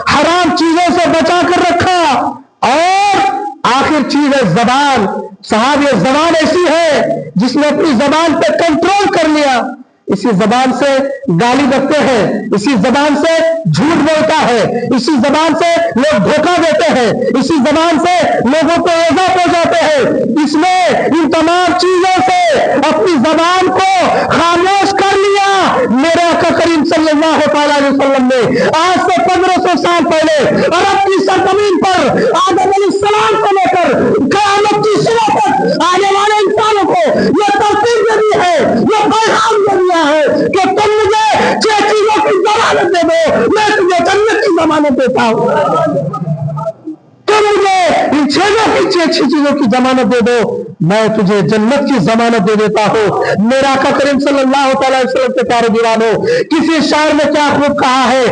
हराम चीजों से बचा कर रखा। और आखिर चीज है जबान। साहब ये जबान ऐसी है जिसने अपनी जबान पे कंट्रोल कर लिया। इसी जबान से गाली बकते हैं, इसी जबान से झूठ बोलता है, इसी जबान से लोग धोखा देते हैं, इसी जबान से लोगों को ईज़ा पहुंचाते हैं। इसने इन तमाम चीजों से अपनी जबान को खामोश कर लिया। मेरे आका करीम सल्लल्लाहु अलैहि वसल्लम ने आज से 1500 साल पहले अरब की सरजमीन पर आदम अलैहिस्सलाम को लेकर क़यामत की सुबह तक आने वाले इंसानों को यह तरतीब दे दी है, यह पैगाम दे दिया है कि तुम मुझे 6 चीजों की जमानत दे दो, मैं तुझे जन्नत की जमानत देता हूं। तुम मुझे इन 6 चीजों की जमानत दे दो, मैं तुझे जन्नत की जमानत दे देता हूं। मेरा आका करीम सल्लल्लाहु अलैहि वसल्लम के प्यारे दीवानों, किसी शायर में क्या खूब कहा है,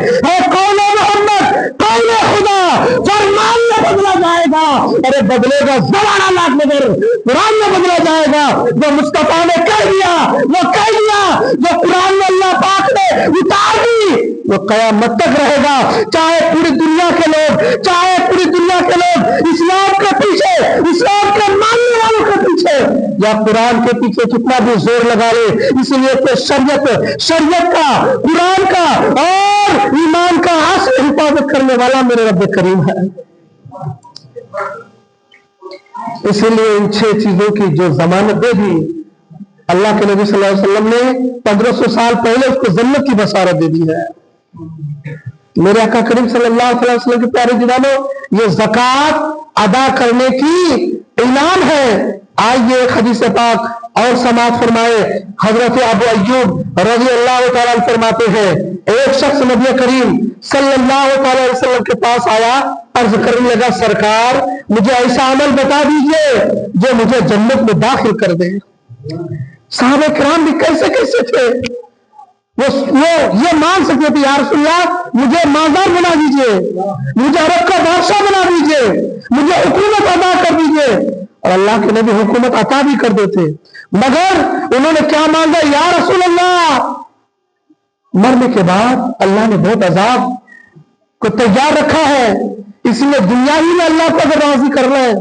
कौन मोहम्मद कौन खुदा, फरमान में बदला जाएगा। अरे बदलेगा जमाना लाख मगर कुरान में बदला जाएगा। जो मुस्तफा ने कह दिया वो कह दिया, जो कुरान में अल्लाह पाक ने उतार दी वो कयामत तक रहेगा। चाहे पूरी दुनिया के लोग, चाहे पूरी दुनिया के लोग इस्लाम के पीछे, इस्लाम के मानने वालों के पीछे या कुरान के पीछे कितना भी जोर लगा ले, इसलिए तो शरीयत का, कुरान का और ईमान का असली हिफाजत करने वाला मेरे रब करीम है। इसलिए इन 6 चीजों की जो जमानत दे दी अल्लाह के नबी सल्लल्लाहु अलैहि वसल्लम ने 1500 साल पहले उसको जन्नत की बशारत दे दी है। मेरे आका करीम सल्लल्लाहु अलैहि वसल्लम के प्यारे दीवानों, ये ज़कात अदा करने की इनाम है। आइए एक हदीस पाक और समाअत फरमाए। हजरत अबू अय्यूब रज़ी अल्लाह तआला अन्हु फरमाते हैं, एक शख्स नबी करीम सल्लल्लाहु अलैहि वसल्लम के पास आया, अर्ज करने लगा, सरकार मुझे ऐसा अमल बता दीजिए जो मुझे जन्नत में दाखिल कर दे। सहाबा किराम भी कैसे कैसे थे, वो ये मान सकते थे, या रसूलल्लाह मुझे माज़ार बना दीजिए, मुझे अरब का बादशाह बना दीजिए, मुझे हुकूमत अदा कर दीजिए। और अल्लाह के नबी हुकूमत अता भी कर देते, मगर उन्होंने क्या मांगा, या रसूलल्लाह मरने के बाद अल्लाह ने बहुत अजाब को तैयार रखा है, इसलिए दुनिया ही में अल्लाह को अगर राजी कर रहे हैं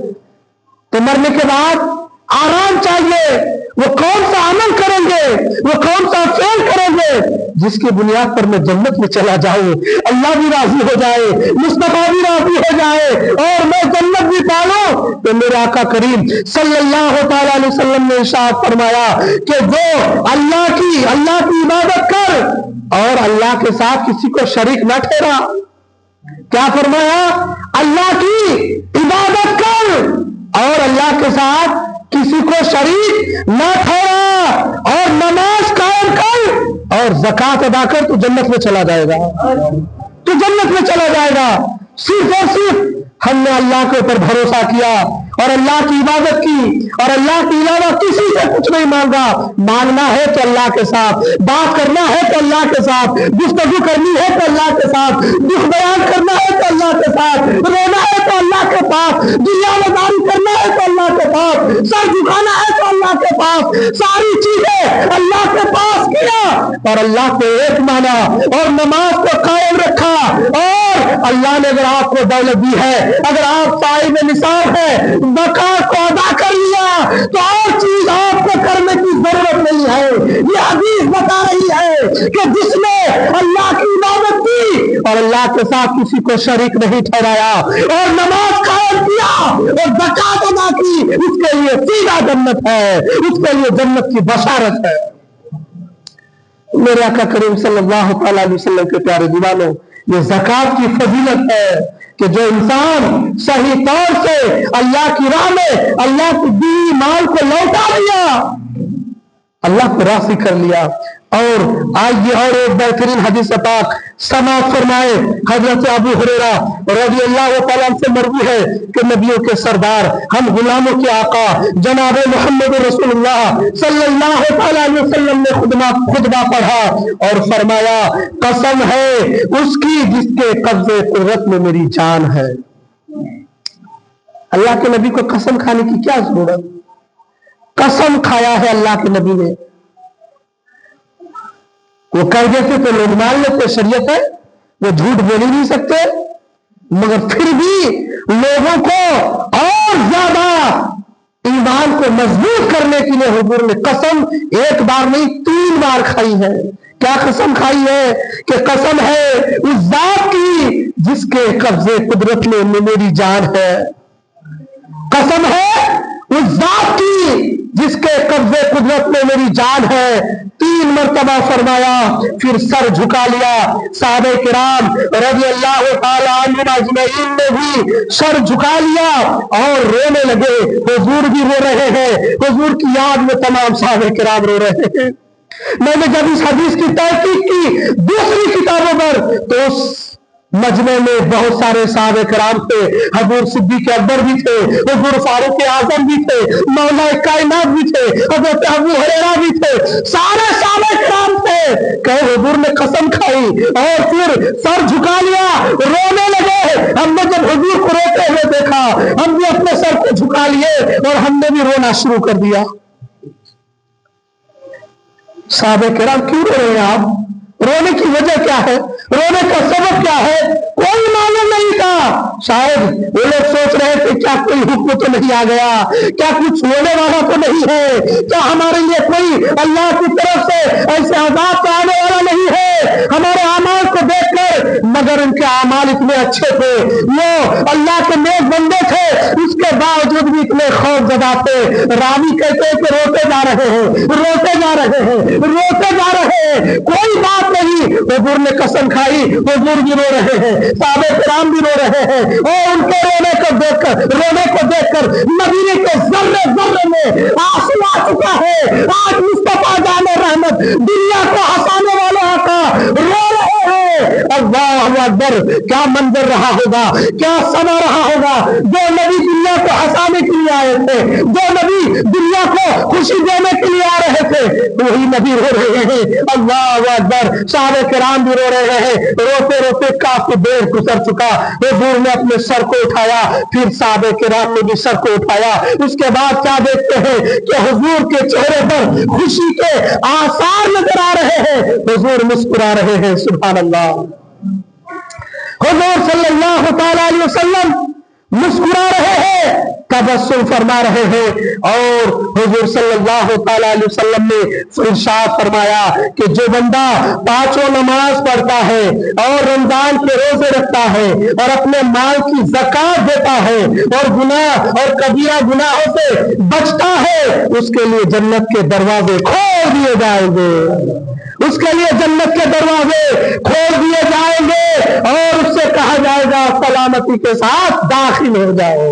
तो मरने के बाद आराम चाहिए। वो कौन सा अमल करेंगे, वो कौन सा फेल करेंगे जिसकी बुनियाद पर मैं जन्नत में चला जाऊं, अल्लाह भी राजी हो जाए, मुस्तफा भी राजी हो जाए और मैं जन्नत भी पाऊं। तो मेरे आका करीम सल्लल्लाहु अलैहि वसल्लम ने इरशाद फरमाया कि जो अल्लाह की इबादत कर और अल्लाह के साथ किसी को शरीक न ठहरा। क्या फरमाया, अल्लाह की इबादत कर और अल्लाह के साथ किसी को शरीक न ठहरा और नमाज कायम कर और ज़कात अदा कर, तो जन्नत में चला जाएगा, तो जन्नत में चला जाएगा। सिर्फ और सिर्फ हमने अल्लाह के ऊपर भरोसा किया और अल्लाह की इबादत की और अल्लाह के अलावा किसी से कुछ नहीं मांगा। मांगना है तो अल्लाह के साथ, बात करना है तो अल्लाह के साथ, गुफ्तगू करनी है तो अल्लाह के साथ, दुख बयान करना है तो अल्लाह के साथ, रोना है तो अल्लाह के पास, दुनियादारी करना है तो अल्लाह के पास, सर झुकाना है तो अल्लाह के पास, सारी चीजें अल्लाह के पास किया और अल्लाह को एक माना और नमाज को कायम रखा। और अल्लाह ने अगर आपको दौलत दी है, अगर आप साहिब निसाब है, ज़कात को अदा कर लिया तो और चीज आपको करने की जरूरत नहीं है। ये हदीस बता रही है कि जिसने अल्लाह की इबादत की और अल्लाह के साथ किसी को शरीक नहीं ठहराया और नमाज कायम किया और ज़कात अदा की, उसके लिए सीधा जन्नत है, उसके लिए जन्नत की बशारत है। मेरे आका करीम सल्लल्लाहु अलैहि वसल्लम के प्यारे दीवानों, ये ज़कात की फजीलत है कि जो इंसान सही तौर से अल्लाह की राह में अल्लाह की दी माल को लौटा दिया, अल्लाह को राज़ी कर लिया। और आइए और एक बेहतरीन हदीस पाक समाअत फरमाए। हजरत अबू हुरैरा रज़ी अल्लाह तआला से मरवी है कि नबियों के सरदार, हम गुलामों के आका जनाब मोहम्मद रसूलुल्लाह सल्लल्लाहु अलैहि वसल्लम ने खुतबा पढ़ा और फरमाया, कसम है उसकी जिसके कब्ज़े कुर्रत में मेरी जान है। अल्लाह के नबी को कसम खाने की क्या जरूरत, कसम खाया है अल्लाह के नबी ने। वो कह देते तो लोग मान लेते, शरीयत है, वो झूठ बोल ही नहीं सकते, मगर फिर भी लोगों को और ज्यादा ईमान को मजबूत करने के लिए हुजूर ने कसम एक बार नहीं 3 बार खाई है। क्या कसम खाई है? कि कसम है उस जात की जिसके कब्जे कुदरत में मेरी जान है। कसम है उस जात की जिसके कब्जे कुदरत में मेरी जान है। 3 मरतबा फरमाया, फिर सर झुका लिया। साहबे किराम रज़ियल्लाहु ताला अन्हुम अजमईन ने भी सर झुका लिया और रोने लगे। हुजूर भी रो रहे हैं, हुजूर की याद में तमाम साहबे किराम रो रहे हैं। मैंने जब इस हदीस की तहकीक की दूसरी किताबों पर तो उस मजमे में बहुत सारे साहबे कराम थे। हजूर सिद्दीक अकबर भी थे, हजूर फारूक आजम भी थे, मौला कायनात भी थे, हजरत अबू हुरैरा भी थे, सारे साहबे कराम थे। कहे हुजूर ने कसम खाई और फिर सर झुका लिया, रोने लगे। हमने जब हुजूर को रोते हुए देखा, हम भी अपने सर को झुका लिए और हमने भी रोना शुरू कर दिया। साहबे किराम क्यों रो रहे हैं आप? रोने की वजह क्या है? रोने का सबब क्या है? कोई मालूम नहीं था। शायद वो लोग सोच रहे थे क्या कोई हुक्म तो नहीं आ गया, क्या कुछ होने वाला तो नहीं है, क्या हमारे लिए कोई अल्लाह की तरफ से ऐसे आजाद तो आने वाला नहीं है हमारे अमाल को देखकर। मगर उनके अमाल इतने अच्छे थे, वो अल्लाह के नेक बंदे थे, उसके बावजूद भी इतने खौफजदा थे। रावी कहते हैं कि रोते जा रहे हैं, रोते जा रहे हैं, रोते जा रहे हैं, कोई बात नहीं। हुजूर ने कसम खाई, हुजूर भी रो रहे हैं, साहबे किराम भी रो रहे हैं और उनके रोने को देखकर मदीने के जर्रे जर्रे में आंसू आ चुका है। आज मुस्तफा जाने रहमत दुनिया को हंसाने वाले आका रो रहे हैं। अल्लाहु अकबर, क्या मंजर रहा होगा, क्या समा रहा होगा। जो नबी दुनिया को हंसाने के लिए आए थे, जो नबी दुनिया को खुशी देने के लिए आ रहे थे, वही नबी रो रहे हैं। अल्लाहु अकबर, साहबे किराम भी रो रहे हैं। रोते रोते काफी देर गुजर चुका। हुजूर ने अपने सर को उठाया, फिर साहबे किराम ने भी सर को उठाया। उसके बाद क्या देखते हैं कि हुजूर के चेहरे पर खुशी के आसार नजर आ रहे हैं। हुजूर मुस्कुरा रहे हैं। सुभान अल्लाह। हुजूर सल्लल्लाहु ताला अलैहि वसल्लम मुस्कुरा रहे हैं, तबस्सुम फरमा रहे हैं। और हुजूर सल्लल्लाहु ताला अलैहि वसल्लम ने इरशाद फरमाया कि जो बंदा 5 नमाज पढ़ता है और रमजान के रोजे रखता है और अपने माल की ज़कात देता है और गुनाह और कबीरा गुनाहों से बचता है, उसके लिए जन्नत के दरवाजे खोल दिए जाएंगे। उसके लिए जन्नत के दरवाजे खोल दिए जाएंगे और उससे कहा जाएगा सलामती के साथ दाखिल हो जाओ,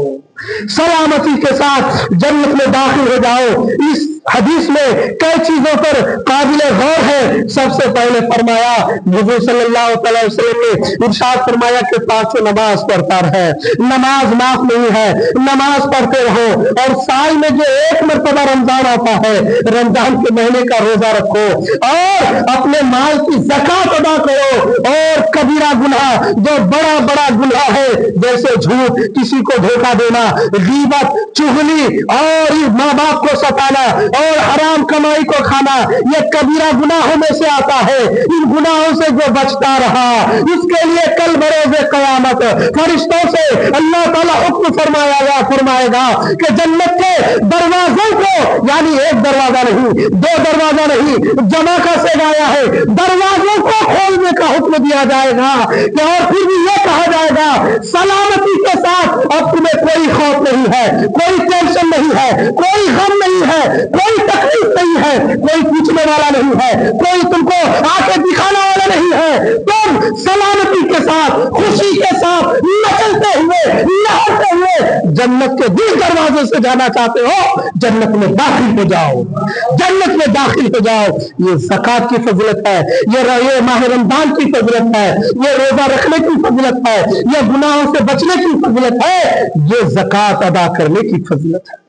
सलामती के साथ जन्नत में दाखिल हो जाओ। इस हदीस में कई चीजों पर काबिले गौर है। सबसे पहले फरमाया, हुजूर सल्लल्लाहु अलैहि वसल्लम ने इरशाद फरमाया कि 5 नमाज पढ़ता रहे, नमाज माफ नहीं है, नमाज पढ़ते रहो। और साल में जो 1 मरतबा रमजान आता है, रमजान के महीने का रोजा रखो और अपने माल की ज़कात अदा करो। और कबीरा गुनाह, जो बड़ा बड़ा गुनाह है, जैसे झूठ, किसी को धोखा देना, गीबत, चुगली और माँ बाप को सताना और हराम कमाई को खाना, ये कबीरा गुनाहों में से आता है। इन गुनाहों से जो बचता रहा, उसके लिए कल बरोज़े क़यामत फरिश्तों से अल्लाह ताला हुक्म फरमाएगा कि जन्नत के दरवाजों को, यानी 1 दरवाजा नहीं, 2 दरवाजा नहीं, जमा का से आया है, दरवाजों को खोलने का हुक्म दिया जाएगा। और फिर भी यह कहा जाएगा सलामती के साथ, अब तुम्हें कोई खौफ नहीं है, कोई टेंशन नहीं है, कोई गम नहीं है, कोई तकलीफ नहीं है, कोई पूछने वाला नहीं है, कोई तुमको आके दिखाने वाला नहीं है। तुम सलामती के साथ, खुशी के साथ, नचलते हुए, लहरते हुए जन्नत के जिस दरवाजे से जाना चाहते हो, जन्नत में दाखिल हो जाओ, जन्नत में दाखिल हो जाओ। ये ज़कात की फजीलत है, ये माह रमजान की फजीलत है, ये रोजा रखने की फजीलत है, ये गुनाहों से बचने की फजीलत है, ये ज़कात अदा करने की फजीलत है।